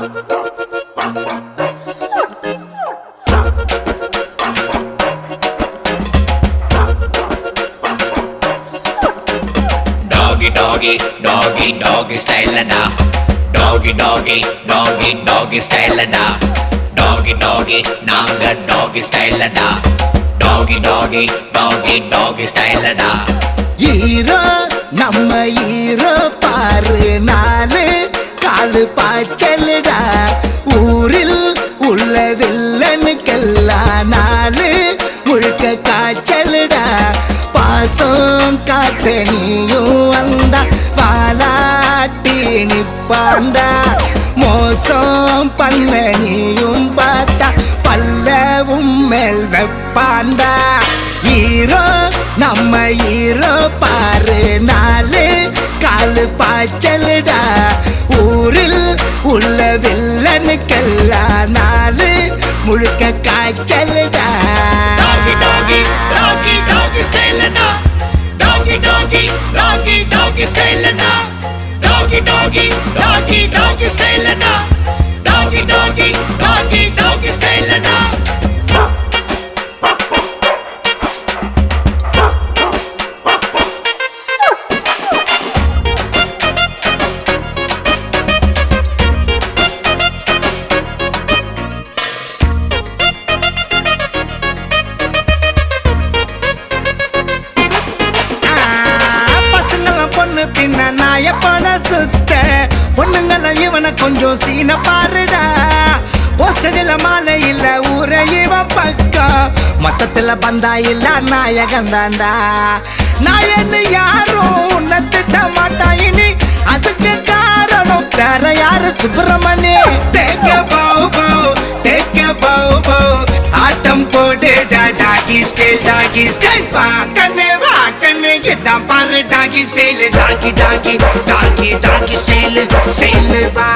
Doggy, doggy, doggy style da. Doggy, doggy, doggy, doggy style da. Doggy, doggy, naanga doggy style da. Doggy, doggy, doggy, doggy style da. ஈரோ நம்ம ஈரோ பாரு நாலு காலு பாய்ச்சலுடா ஊரில் உள்ள வில்லனுக்கெல்லாம் நாலு முழுக்க காய்ச்சலுடா பாசம் காத்த நீயும் வந்தா வாலாட்டி நிப்பாண்டா மோசம் பண்ண நீயும் பார்த்தா பல்லவும் மேல் வெப்பாண்டா ஈரோ நம்ம ஈரோ பாரு நாலு காலு பாய்ச்சலுடா ஊரில் உள்ள வில்லனுக்கெல்லாம் நாலு முழுக்க காய்ச்சலுடா Doggy, doggy, doggy, doggy style da. Doggy, doggy, doggy, doggy style da. Doggy, doggy, doggy, doggy style da. Doggy, doggy, doggy, doggy style da. பின்ன நாய பண சுத்த பொண்ணுங்கள இவனை கொஞ்சம் சீன பாருடா போஸ்டரில் மாலை இல்ல ஊர இவன் பக்கம் மொத்தத்துல பந்தா இல்ல நாயகந்தாண்டா நாயன்னு யாரும் உன்னை திட்ட மாட்டான் இனி அதுக்கு காரணம் வேற யாரு சுப்பிரமணி தேக்க பௌ பௌ ஆட்டம் போடுடா டாகி ஸ்டைல் பா கண்ணே வா கண்ணே இதான் பாரு டாகி ஸ்டைல் டாகி ஸ்டைல் வா